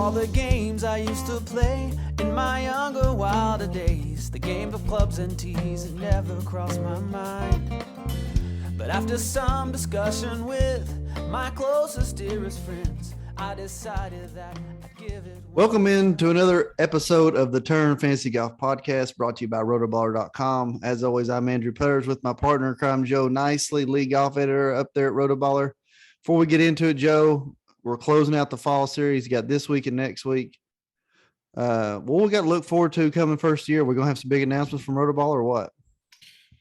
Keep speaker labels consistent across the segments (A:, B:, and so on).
A: all the games I used to play in my younger, wilder days. The game of clubs and tees had never crossed my mind. But after some discussion with my closest, dearest friends, I decided that I'd give it.
B: Welcome in to another episode of the Turn Fantasy Golf Podcast, brought to you by Rotoballer.com. As always, I'm Andrew Putters with my partner in crime, Joe Nicely, lead golf editor up there at Rotoballer. Before we get into it, Joe, we're closing out the fall series. You got this week and next week. What we got to look forward to coming first year? We're going to have some big announcements from Rotoballer or what?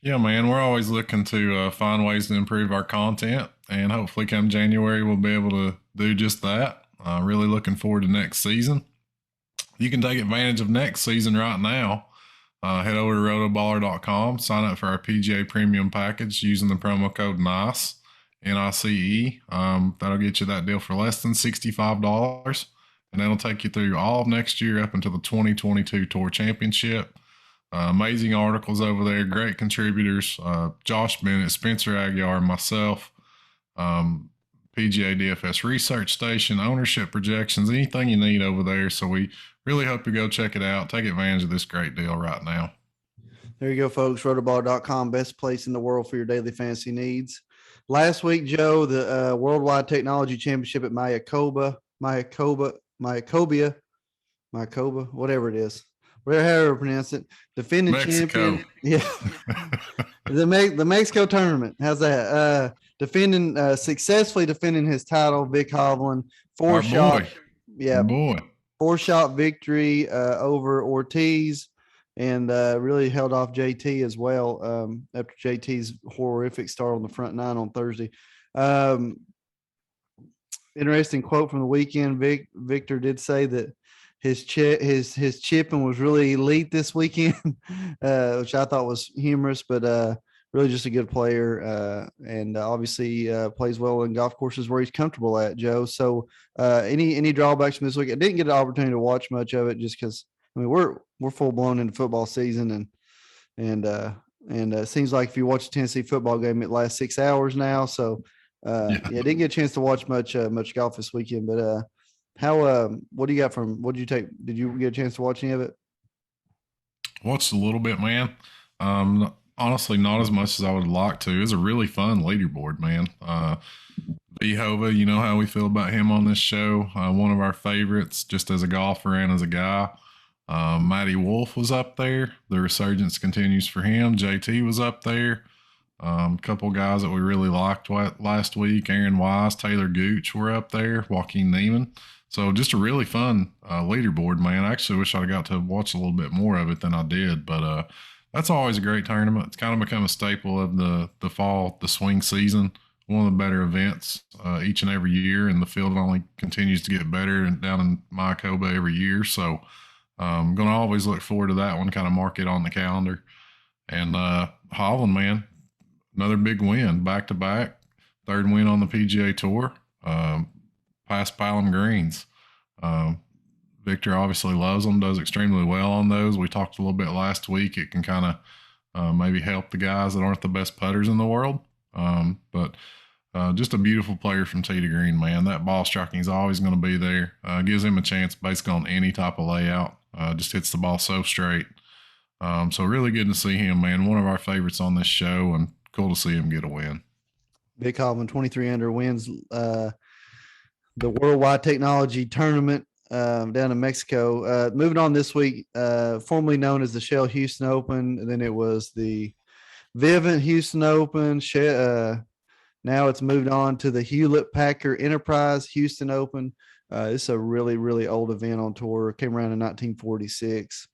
C: Yeah, man, we're always looking to find ways to improve our content, and hopefully come January, we'll be able to do just that. Really looking forward to next season. You can take advantage of next season right now. Head over to rotoballer.com, sign up for our PGA Premium Package using the promo code NICE, N-I-C-E. That'll get you that deal for less than $65, and that'll take you through all of next year up until the 2022 Tour Championship. Amazing articles over there, great contributors, Josh Bennett, Spencer Aguiar, myself, PGA DFS Research Station, ownership projections, anything you need over there. So we really hope you go check it out. Take advantage of this great deal right now.
B: There you go, folks. Rotoballer.com, best place in the world for your daily fantasy needs. Last week, Joe, the Worldwide Technology Championship at Mayakoba, whatever it is. However pronounce it, defending
C: Mexico.
B: champion. Yeah. the Mexico tournament. How's that? Successfully defending his title, Vic Hovland. Four-shot victory over Ortiz, and really held off JT as well after JT's horrific start on the front nine on Thursday. Interesting quote from the weekend. Victor did say that his chipping was really elite this weekend, which I thought was humorous, but really just a good player, and obviously plays well in golf courses where he's comfortable at, Joe. So any drawbacks from this week? I didn't get an opportunity to watch much of it just because we're full blown into football season, and it seems like if you watch a Tennessee football game, it lasts 6 hours now. So didn't get a chance to watch much golf this weekend, but. What do you got what did you take? Did you get a chance to watch any of it?
C: Watched a little bit, man. Honestly, not as much as I would like to. It was a really fun leaderboard, man. B-Hova, you know how we feel about him on this show. One of our favorites, just as a golfer and as a guy. Matty Wolfe was up there. The resurgence continues for him. JT was up there. A couple guys that we really liked last week, Aaron Wise, Taylor Gooch were up there, Joaquin Neiman. So just a really fun leaderboard, man. I actually wish I got to watch a little bit more of it than I did, but that's always a great tournament. It's kind of become a staple of the fall, the swing season, one of the better events each and every year, and the field only continues to get better and down in Mayakoba every year. So I'm going to always look forward to that one, kind of mark it on the calendar. And Hovland, man, another big win, back-to-back, third win on the PGA Tour, past Palom Greens. Victor obviously loves them, does extremely well on those. We talked a little bit last week. It can kind of maybe help the guys that aren't the best putters in the world. But just a beautiful player from tee to green, man. That ball striking is always going to be there. Gives him a chance basically on any type of layout. Just hits the ball so straight. So really good to see him, man. One of our favorites on this show, and cool to see him get a win.
B: Big Hovland, 23 under, wins the Worldwide Technology Tournament down in Mexico. Moving on this week, formerly known as the Shell Houston Open, and then it was the Vivint Houston Open. Now it's moved on to the Hewlett Packard Enterprise Houston Open. It's a really, really old event on tour. It came around in 1946.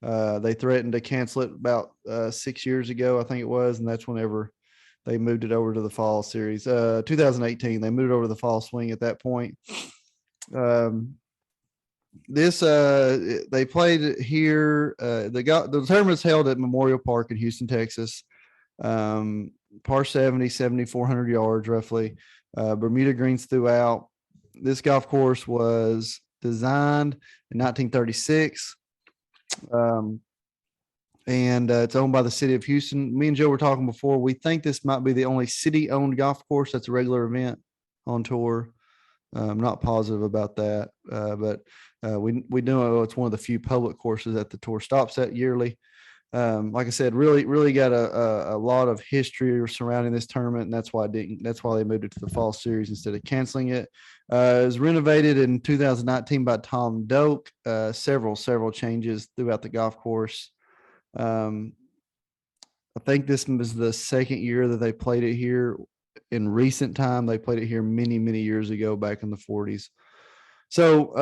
B: They threatened to cancel it about 6 years ago, I think it was, and that's whenever they moved it over to the fall series. 2018, they moved it over to the fall swing at that point. They played it here. The tournament's held at Memorial Park in Houston, Texas. Par 70, 7,400 yards roughly. Bermuda greens throughout. This golf course was designed in 1936. And it's owned by the city of Houston. Me and Joe were talking before. We think this might be the only city-owned golf course that's a regular event on tour. I'm not positive about that, but we know it's one of the few public courses that the tour stops at yearly. Like I said, really got a lot of history surrounding this tournament, and that's why they moved it to the fall series instead of canceling it. It was renovated in 2019 by Tom Doak. Several changes throughout the golf course. I think this was the second year that they played it here. In recent time, they played it here many years ago, back in the 40s. So,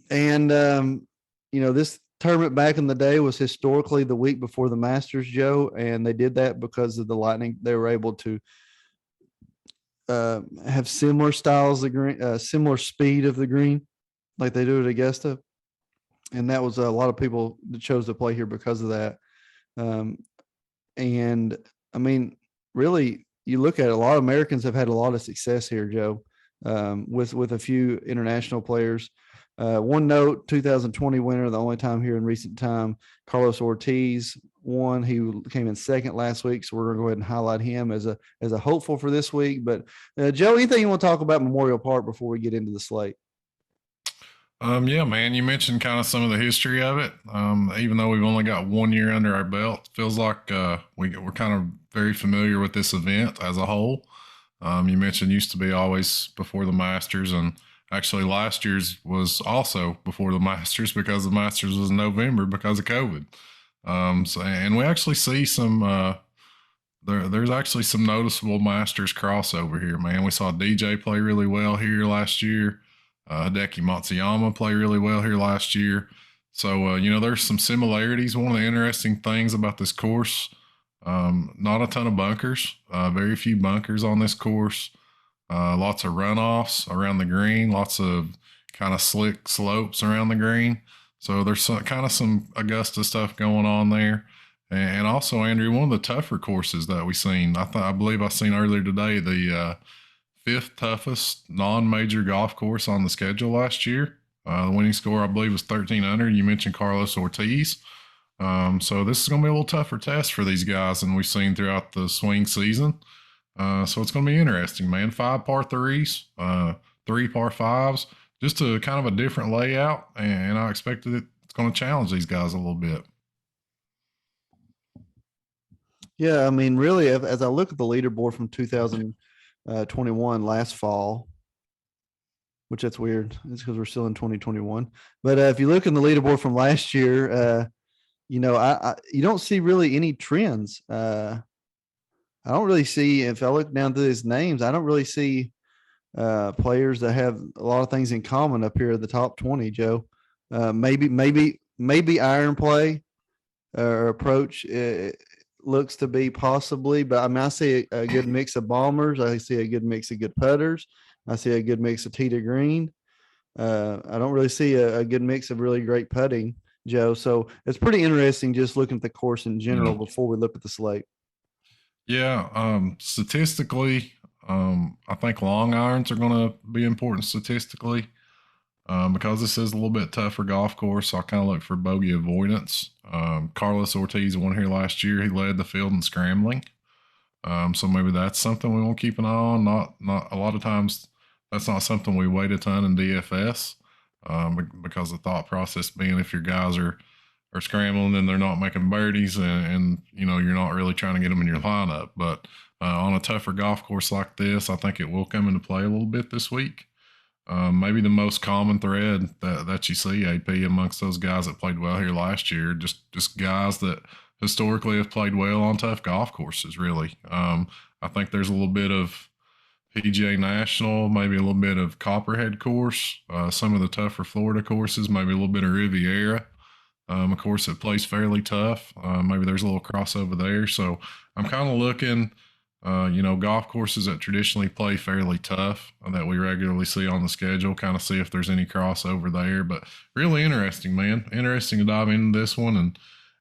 B: this tournament back in the day was historically the week before the Masters, Joe, and they did that because of the lightning. They were able to have similar styles of green, similar speed of the green, like they do at Augusta, and that was a lot of people that chose to play here because of that. And I mean, really, you look at it, a lot of Americans have had a lot of success here, Joe, with a few international players. One note, 2020 winner, the only time here in recent time, Carlos Ortiz won. He came in second last week, so we're going to go ahead and highlight him as a hopeful for this week. But Joe, anything you want to talk about Memorial Park before we get into the slate?
C: Yeah, man, you mentioned kind of some of the history of it. Even though we've only got 1 year under our belt, feels like we're kind of very familiar with this event as a whole. You mentioned used to be always before the Masters, and actually last year's was also before the Masters because the Masters was in November because of COVID. And we actually see some there's actually some noticeable Masters crossover here, man. We saw DJ play really well here last year. Hideki Matsuyama play really well here last year. So, there's some similarities. One of the interesting things about this course, not a ton of bunkers, very few bunkers on this course, lots of runoffs around the green, lots of kind of slick slopes around the green. So there's some Augusta stuff going on there. And also, Andrew, one of the tougher courses that we've seen, I believe I seen earlier today, the fifth toughest non-major golf course on the schedule last year. The winning score, I believe, was 13 under. You mentioned Carlos Ortiz. So this is going to be a little tougher test for these guys than we've seen throughout the swing season. So it's going to be interesting, man. 5 par threes, 3 par fives, just a kind of a different layout. And I expect that it's going to challenge these guys a little bit.
B: Yeah, I mean, really, as I look at the leaderboard from 2021 last fall, which that's weird. It's because we're still in 2021. But if you look in the leaderboard from last year, you don't see really any trends. I don't really see, if I look down through his names, I don't really see players that have a lot of things in common up here at the top 20, Joe. Maybe iron play or approach looks to be possibly, but I mean, I see a good mix of bombers. I see a good mix of good putters. I see a good mix of tee to green. I don't really see a good mix of really great putting, Joe. So it's pretty interesting just looking at the course in general before we look at the slate.
C: Yeah. Statistically, I think long irons are going to be important statistically. Because this is a little bit tougher golf course, I kind of look for bogey avoidance. Carlos Ortiz won here last year. He led the field in scrambling. So maybe that's something we want to keep an eye on. Not a lot of times that's not something we weight a ton in DFS, because the thought process being if your guys are scrambling and they're not making birdies and you're not really trying to get them in your lineup. But on a tougher golf course like this, I think it will come into play a little bit this week. Maybe the most common thread that you see, AP, amongst those guys that played well here last year, just guys that historically have played well on tough golf courses, really. I think there's a little bit of PGA National, maybe a little bit of Copperhead course, some of the tougher Florida courses, maybe a little bit of Riviera, a course that plays fairly tough. Maybe there's a little crossover there. So I'm kind of looking – golf courses that traditionally play fairly tough that we regularly see on the schedule, kind of see if there's any crossover there. But really interesting, man. Interesting to dive into this one.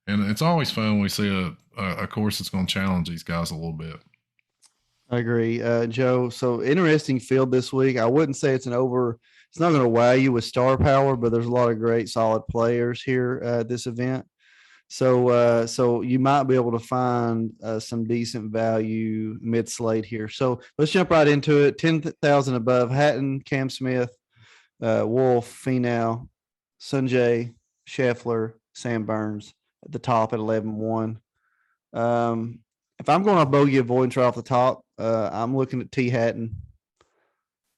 C: And it's always fun when we see a course that's going to challenge these guys a little bit.
B: I agree, Joe. So interesting field this week. I wouldn't say it's not going to wow you with star power, but there's a lot of great solid players here at this event. So you might be able to find some decent value mid slate here. So let's jump right into it. 10,000 above: Hatton, Cam Smith, Wolfe, Finau, Sunjay, Scheffler, Sam Burns at the top at 11-1. If I'm going to bogey avoidance right off the top, I'm looking at T Hatton.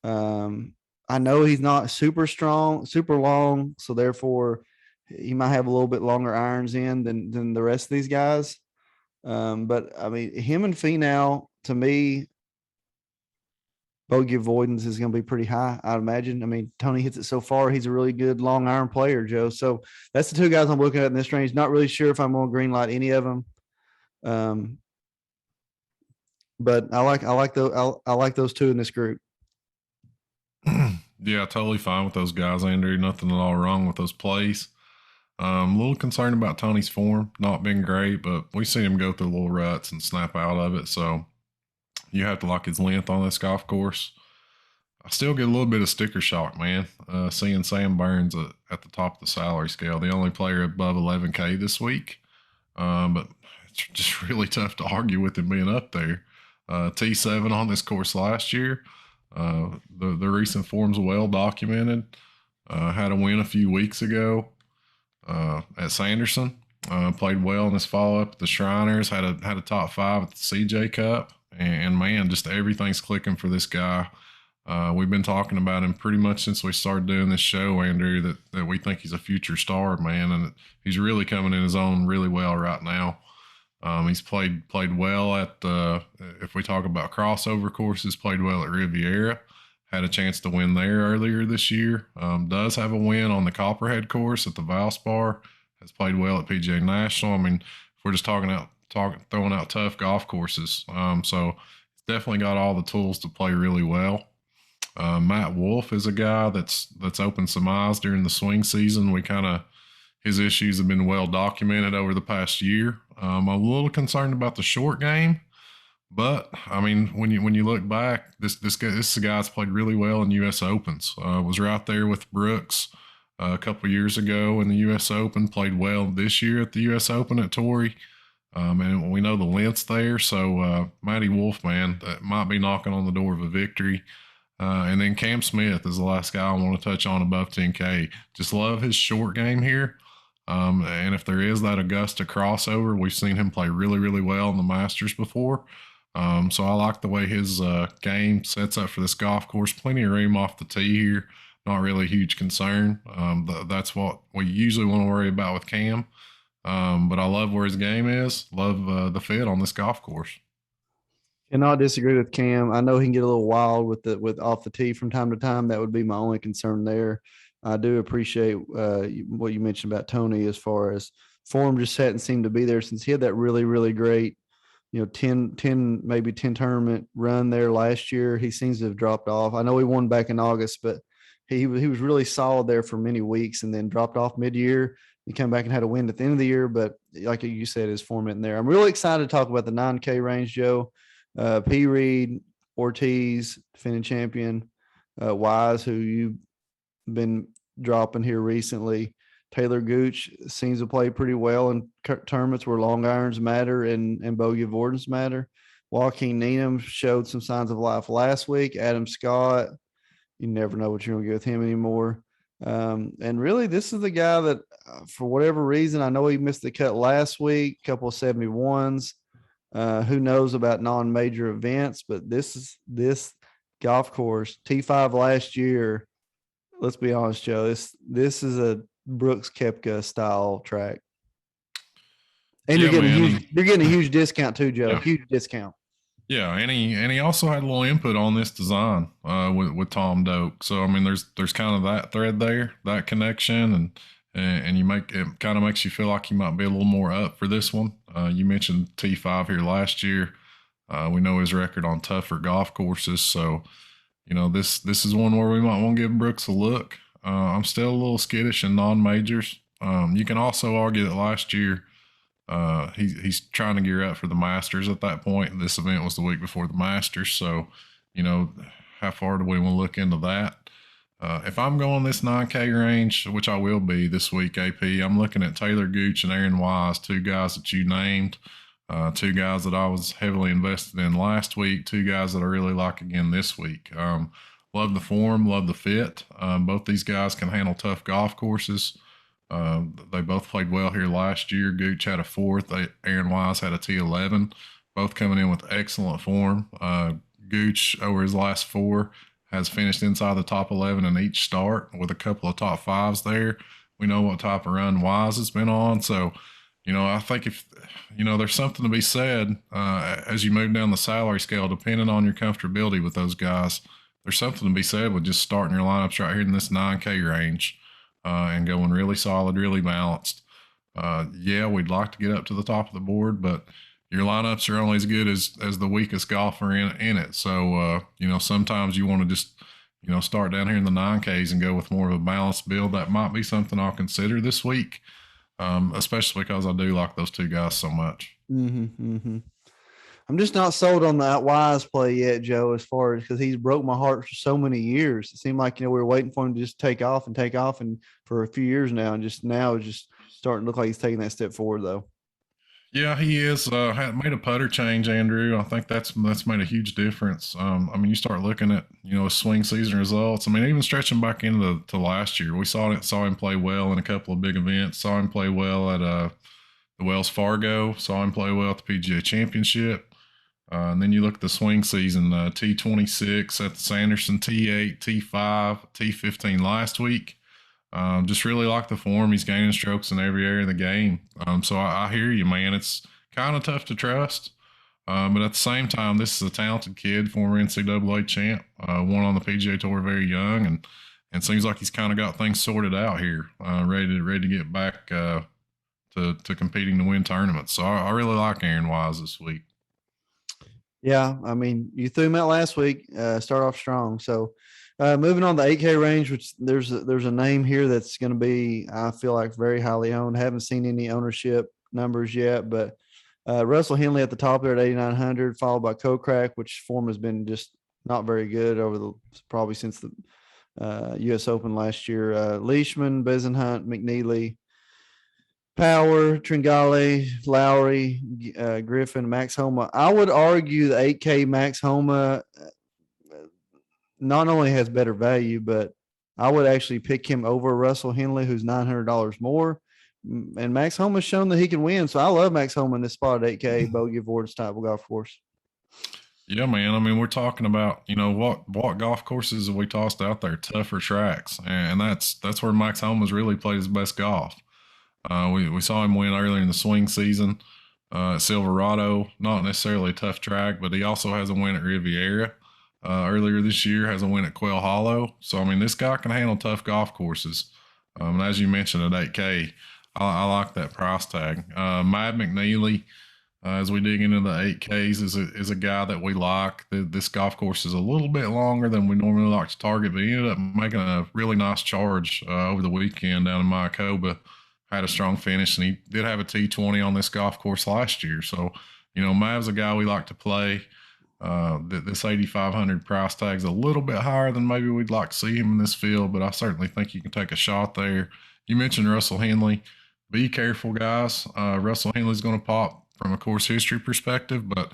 B: I know he's not super strong, super long, so therefore he might have a little bit longer irons in than the rest of these guys. But I mean, him and Finau, to me, bogey avoidance is going to be pretty high, I'd imagine. I mean, Tony hits it so far. He's a really good long iron player, Joe. So that's the two guys I'm looking at in this range. Not really sure if I'm going to green light any of them. But I like those two in this group.
C: Yeah, totally fine with those guys, Andrew. Nothing at all wrong with those plays. A little concerned about Tony's form, not been great, but we've seen him go through little ruts and snap out of it. So you have to like his length on this golf course. I still get a little bit of sticker shock, man, seeing Sam Burns at the top of the salary scale, the only player above 11K this week. But it's just really tough to argue with him being up there. T7 on this course last year. The recent form's well documented. Had a win a few weeks ago at Sanderson. Played well in his follow-up at the Shriners. Had a top 5 at the CJ Cup. And man, just everything's clicking for this guy. We've been talking about him pretty much since we started doing this show, Andrew, that we think he's a future star, man. And he's really coming in his own really well right now. He's played well at if we talk about crossover courses, played well at Riviera, had a chance to win there earlier this year. Does have a win on the Copperhead course at the Valspar, has played well at PGA National. I mean, if we're just throwing out tough golf courses. So he's definitely got all the tools to play really well. Matt Wolfe is a guy that's opened some eyes during the swing season. His issues have been well documented over the past year. I'm a little concerned about the short game, but I mean, when you look back, this guy's played really well in U.S. Opens. Was right there with Brooks a couple years ago in the U.S. Open. Played well this year at the U.S. Open at Torrey, and we know the length's there. So Matty Wolfe, man, that might be knocking on the door of a victory. And then Cam Smith is the last guy I want to touch on above 10K. Just love his short game here. And if there is that Augusta crossover, we've seen him play really, really well in the Masters before. So I like the way his game sets up for this golf course. Plenty of room off the tee here. Not really a huge concern. That's what we usually want to worry about with Cam. But I love where his game is. Love the fit on this golf course.
B: Cannot disagree with Cam. I know he can get a little wild with off the tee from time to time. That would be my only concern there. I do appreciate what you mentioned about Tony as far as form just hadn't seemed to be there since he had that really, really great, 10 tournament run there last year. He seems to have dropped off. I know he won back in August, but he was really solid there for many weeks and then dropped off mid-year. He came back and had a win at the end of the year, but like you said, his form in there. I'm really excited to talk about the 9K range, Joe. P. Reed, Ortiz, defending champion, Wise, who you've been dropping here recently. Taylor Gooch seems to play pretty well in tournaments where long irons matter and bogey avoidance matter. Joaquin Needham showed some signs of life last week. Adam Scott, you never know what you're going to get with him anymore. And really, this is the guy that, for whatever reason, I know he missed the cut last week, a couple of 71s. Who knows about non-major events, but this golf course, T5 last year, let's be honest, Joe, this is a Brooks Koepka style track. And you're getting a huge discount too, Joe. Yeah. Huge discount.
C: Yeah, and he also had a little input on this design with Tom Doak. So I mean, there's kind of that thread there, that connection, and it kind of makes you feel like you might be a little more up for this one. You mentioned T5 here last year. We know his record on tougher golf courses, so this is one where we might want to give Brooks a look. I'm still a little skittish in non-majors. You can also argue that last year he's trying to gear up for the Masters at that point. This event was the week before the Masters, so how far do we want to look into that? If I'm going this 9K range, which I will be this week, AP, I'm looking at Taylor Gooch and Aaron Wise, two guys that you named, two guys that I was heavily invested in last week, two guys that I really like again this week. Love the form, love the fit. Both these guys can handle tough golf courses. They both played well here last year. Gooch had a fourth. Aaron Wise had a T11. Both coming in with excellent form. Gooch, over his last four, has finished inside the top 11 in each start with a couple of top fives there. We know what type of run Wise has been on. So, I think if, there's something to be said as you move down the salary scale, depending on your comfortability with those guys, there's something to be said with just starting your lineups right here in this 9K range and going really solid, really balanced. Yeah, we'd like to get up to the top of the board, but your lineups are only as good as the weakest golfer in it. So, sometimes you want to just, start down here in the 9Ks and go with more of a balanced build. That might be something I'll consider this week, especially because I do like those two guys so much.
B: I'm just not sold on that Wise play yet, Joe, as far as because he's broke my heart for so many years. It seemed like, we were waiting for him to just take off and for a few years now. And just now it's just starting to look like he's taking that step forward, though.
C: Yeah, he is. Made a putter change, Andrew. I think that's made a huge difference. You start looking at his swing season results. Even stretching back into to last year, we saw him play well in a couple of big events. Saw him play well at the Wells Fargo. Saw him play well at the PGA Championship. And then you look at the swing season, T26 at the Sanderson, T8, T5, T15 last week. Just really like the form. He's gaining strokes in every area of the game. So I hear you, man. It's kind of tough to trust. But at the same time, this is a talented kid, former NCAA champ, won on the PGA Tour very young, and seems like he's kind of got things sorted out here, ready to get back to competing to win tournaments. So I really like Aaron Wise this week.
B: Yeah, you threw him out last week. Start off strong. So moving on the 8K range, which there's a name here that's going to be, I feel like, very highly owned. Haven't seen any ownership numbers yet, but Russell Henley at the top there at 8,900, followed by Kokrak, which form has been just not very good probably since the U.S. Open last year. Leishman, Bezenhunt, McNeely, Power, Tringale, Lowry, Griffin, Max Homa. I would argue the 8K Max Homa not only has better value, but I would actually pick him over Russell Henley, who's $900 more. And Max Homa's shown that he can win. So I love Max Homa in this spot at 8K, Bogey Awards type of golf course.
C: Yeah, man. We're talking about, what golf courses have we tossed out there? Tougher tracks. And that's where Max Homa's really played his best golf. We saw him win earlier in the swing season at Silverado. Not necessarily a tough track, but he also has a win at Riviera. Earlier this year, has a win at Quail Hollow. So, this guy can handle tough golf courses. And as you mentioned at 8K, I like that price tag. Mad McNeely, as we dig into the 8Ks, is a guy that we like. This golf course is a little bit longer than we normally like to target, but he ended up making a really nice charge over the weekend down in Mayakoba. Had a strong finish, and he did have a T20 on this golf course last year. So, Mav's a guy we like to play. This 8,500 price tag is a little bit higher than maybe we'd like to see him in this field, but I certainly think you can take a shot there. You mentioned Russell Henley. Be careful, guys. Russell Henley's going to pop from a course history perspective, but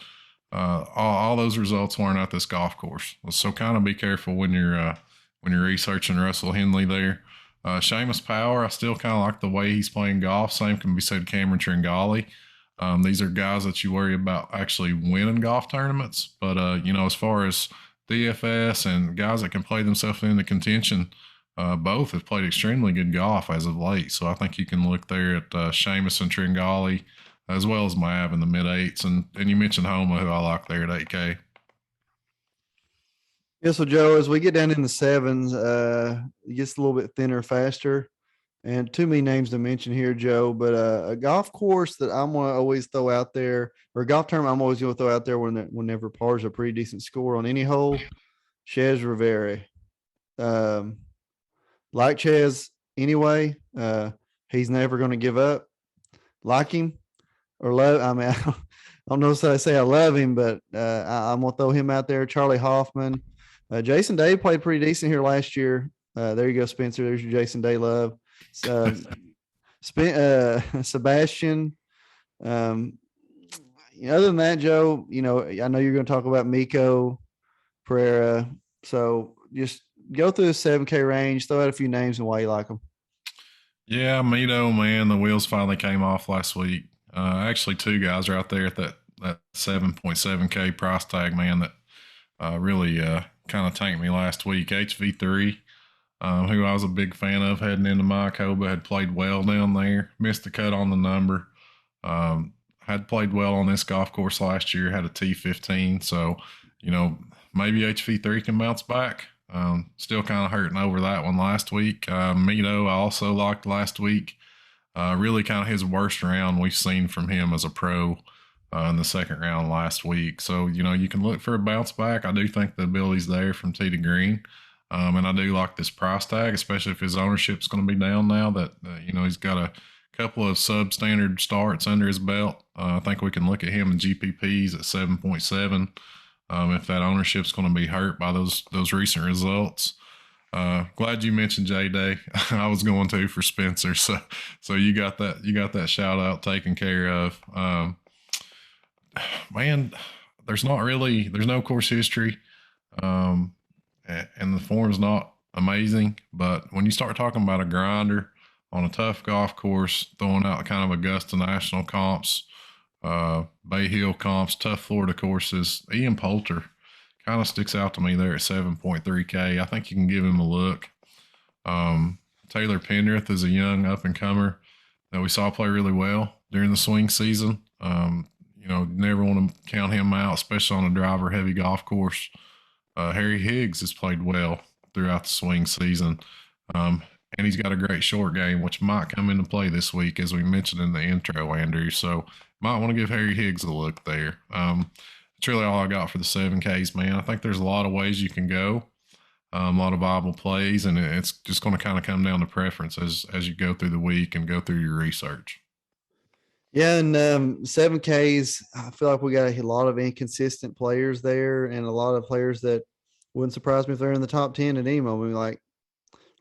C: all those results weren't at this golf course. So kind of be careful when you're researching Russell Henley there. Seamus Power, I still kind of like the way he's playing golf. Same can be said Cameron Tringale. These are guys that you worry about actually winning golf tournaments. But, as far as DFS and guys that can play themselves into contention, both have played extremely good golf as of late. So I think you can look there at Seamus and Tringale as well as Mav in the mid-8s. And you mentioned Homa, who I like there at 8K.
B: Yeah, so Joe, as we get down in the 7s, it gets a little bit thinner, faster. And too many names to mention here, Joe, but a golf course that I'm going to always throw out there, or a golf tournament I'm always going to throw out there whenever par's a pretty decent score on any hole, Chez Rivera. Like Chez anyway, he's never going to give up. Like him or love, I don't know if I say I love him, but I'm going to throw him out there. Charlie Hoffman. Jason Day played pretty decent here last year. There you go, Spencer. There's your Jason Day Love. Sebastian. Other than that, Joe, I know you're going to talk about Miko Pereira. So just go through the 7K range, throw out a few names and why you like them.
C: Yeah, Mito, man, the wheels finally came off last week. Actually, two guys right there at that 7.7K price tag, man, that really kind of tanked me last week. HV3, who I was a big fan of heading into my Coba, had played well down there, missed the cut on the number. Had played well on this golf course last year, had a T15. So, maybe HV3 can bounce back. Still kind of hurting over that one last week. Mito, I also liked last week. Really kind of his worst round we've seen from him as a pro in the second round last week. So, you can look for a bounce back. I do think the ability's there from tee to green. And I do like this price tag, especially if his ownership's going to be down now that, he's got a couple of substandard starts under his belt. I think we can look at him in GPPs at 7.7. If that ownership's going to be hurt by those recent results. Glad you mentioned J-Day. I was going to for Spencer. So you got that shout out taken care of. Man, there's no course history. And the form's not amazing, but when you start talking about a grinder on a tough golf course, throwing out kind of Augusta National comps, Bay Hill comps, tough Florida courses, Ian Poulter kind of sticks out to me there at 7.3K. I think you can give him a look. Taylor Pendrith is a young up-and-comer that we saw play really well during the swing season. Never want to count him out, especially on a driver-heavy golf course. Harry Higgs has played well throughout the swing season. And he's got a great short game, which might come into play this week, as we mentioned in the intro, Andrew. So might want to give Harry Higgs a look there. That's really all I got for the 7Ks, man. I think there's a lot of ways you can go, a lot of viable plays, and it's just going to kind of come down to preference as you go through the week and go through your research.
B: Yeah, and 7Ks, I feel like we got a lot of inconsistent players there and a lot of players that wouldn't surprise me if they're in the top 10 at any moment. Like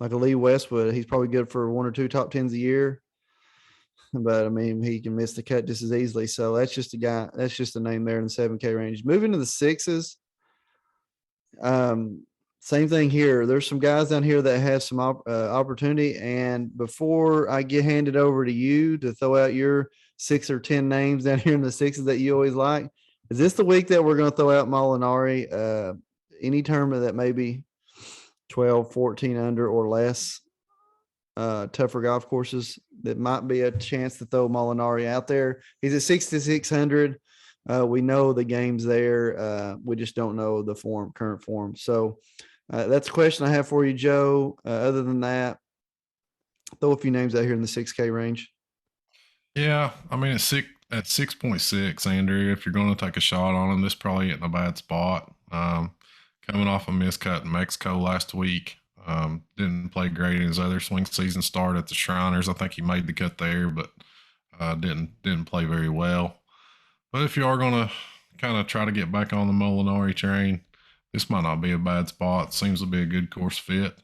B: a Lee Westwood, he's probably good for one or two top 10s a year. But, he can miss the cut just as easily. So that's just a name there in the 7K range. Moving to the 6s, same thing here. There's some guys down here that have some opportunity. And before I get handed over to you to throw out your 6 or 10 names down here in the 6s that you always like, is this the week that we're going to throw out Molinari? Any tournament that maybe 12, 14 under or less, tougher golf courses, that might be a chance to throw Molinari out there. He's at 6,600. We know the game's there. We just don't know the current form. So that's a question I have for you, Joe. Other than that, throw a few names out here in the 6K range.
C: Yeah, at 6.6, Andrew, if you're going to take a shot on him, this probably isn't a bad spot. Coming off a miscut in Mexico last week. Didn't play great in his other swing season start at the Shriners. I think he made the cut there, but didn't play very well. But if you are going to kind of try to get back on the Molinari train, this might not be a bad spot. Seems to be a good course fit.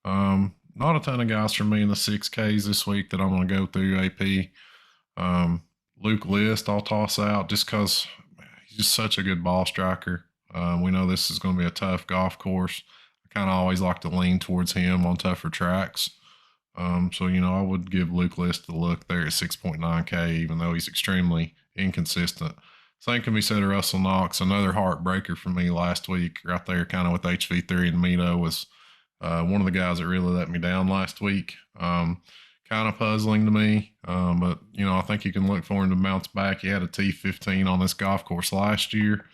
C: Not a ton of guys for me in the 6Ks this week that I'm going to go through, AP. Luke List, I'll toss out just because he's just such a good ball striker. We know this is going to be a tough golf course. I kind of always like to lean towards him on tougher tracks. So, I would give Luke List a look there at 6.9K, even though he's extremely inconsistent. Same can be said of Russell Knox. Another heartbreaker for me last week, right there kind of with HV3 and Mito, was one of the guys that really let me down last week. Kind of puzzling to me, but, I think you can look for him to bounce back. He had a T15 on this golf course last year.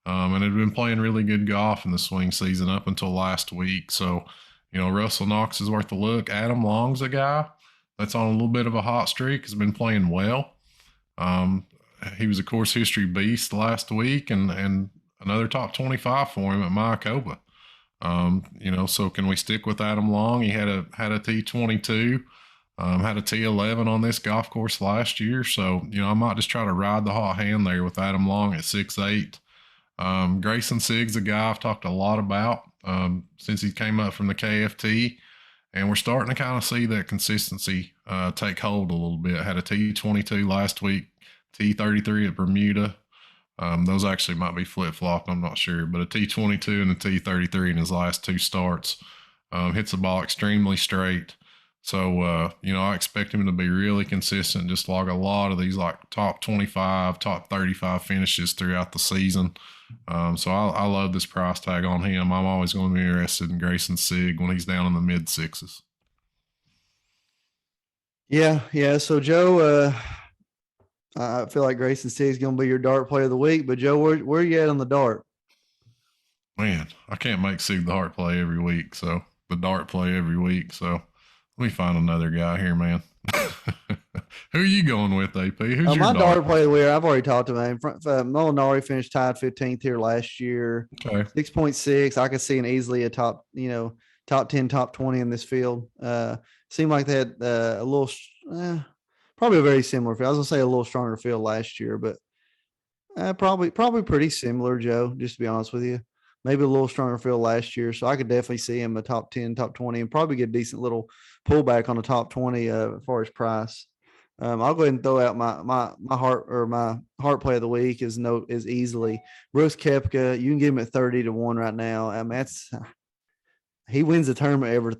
C: And had been playing really good golf in the swing season up until last week. So, Russell Knox is worth a look. Adam Long's a guy that's on a little bit of a hot streak, has been playing well. He was a course history beast last week and another top 25 for him at Mayakoba. So can we stick with Adam Long? He had a T22, had a T11 on this golf course last year. So, I might just try to ride the hot hand there with Adam Long at 6'8". Grayson Siggs, a guy I've talked a lot about. since he came up from the KFT. And we're starting to kind of see that consistency take hold a little bit. Had a T22 last week, T33 at Bermuda. Those actually might be flip-flopped, I'm not sure. But a T22 and a T33 in his last 2 starts. Hits the ball extremely straight. So, I expect him to be really consistent, just log a lot of these like top 25, top 35 finishes throughout the season. So I love this price tag on him. I'm always going to be interested in Grayson Sigg when he's down in the mid 6s.
B: Yeah. So Joe, I feel like Grayson Sigg is going to be your dart player of the week. But Joe, where are you at on the dart?
C: Man, I can't make Sigg the heart play every week. So the dart play every week. So let me find another guy here, man. Who are you going with, AP? Who's your
B: my
C: dart
B: player of the week? I've already talked to him. Molinari finished tied 15th here last year.
C: Okay.
B: 6.6. I could see an easily a top 10, top 20 in this field. Seemed like they had a little, probably a very similar field. I was gonna say a little stronger field last year, but probably pretty similar, Joe. Just to be honest with you, maybe a little stronger field last year. So I could definitely see him a top 10, top 20, and probably get a decent little pullback on the top 20 as far as price. I'll go ahead and throw out my heart play of the week is easily Brooks Koepka. You can get him at 30-1 right now. I mean, he wins the tournament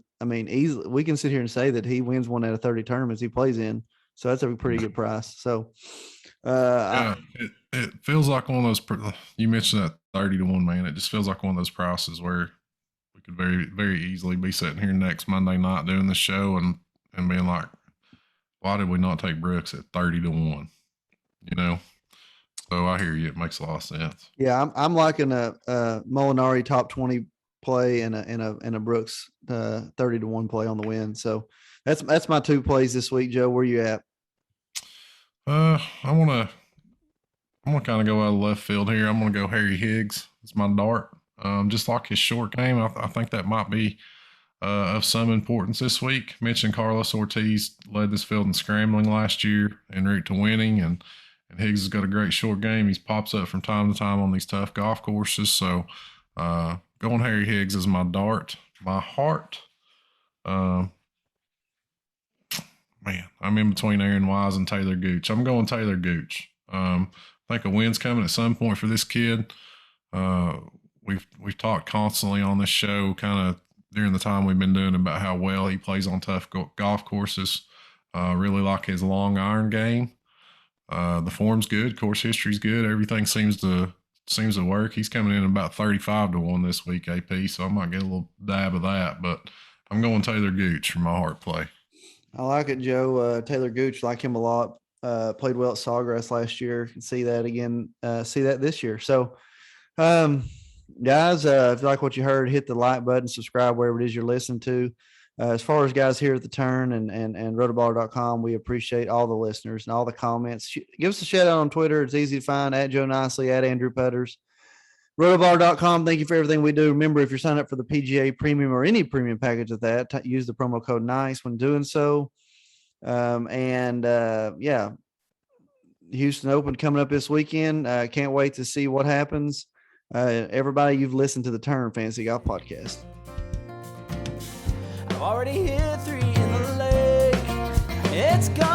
B: easily. We can sit here and say that he wins 1 out of 30 tournaments he plays in. So that's a pretty good price. So
C: it feels like one of those, you mentioned that 30-1, man. It just feels like one of those prices where we could very, very easily be sitting here next Monday night doing the show and being like, why did we not take Brooks at 30-1? So I hear you. It makes a lot of sense.
B: Yeah, I'm liking a Molinari top 20 play and a Brooks 30-1 play on the win. So that's my 2 plays this week, Joe. Where you at?
C: I want to kind of go out of left field here. I'm going to go Harry Higgs. It's my dart. Just like his short game, I think that might be of some importance this week. Mentioned Carlos Ortiz led this field in scrambling last year en route to winning, and Higgs has got a great short game. He pops up from time to time on these tough golf courses. So going Harry Higgs is my dart. My heart, man, I'm in between Aaron Wise and Taylor Gooch. I'm going Taylor Gooch. I think a win's coming at some point for this kid. We've talked constantly on this show, kind of during the time we've been doing, about how well he plays on tough golf courses. Really like his long iron game. The form's good, course history's good. Everything seems to work. He's coming in about 35-1 this week, AP. So I might get a little dab of that, but I'm going Taylor Gooch for my heart play.
B: I like it, Joe. Taylor Gooch, like him a lot. Played well at Sawgrass last year. Can see that again. See that this year. So, guys, if you like what you heard, hit the like button, subscribe wherever it is you're listening to. As far as guys here at the Turn and Rotoballer.com, we appreciate all the listeners and all the comments. Give us a shout out on Twitter. It's easy to find, at Joe Nicely, at Andrew Putters. Rotoballer.com, thank you for everything we do. Remember, if you're signed up for the PGA Premium or any premium package of that, use the promo code NICE when doing so. Houston Open coming up this weekend. Can't wait to see what happens. Everybody, you've listened to the Turn Fantasy Golf Podcast.
A: I've already hit 3 in the lake. It's gone.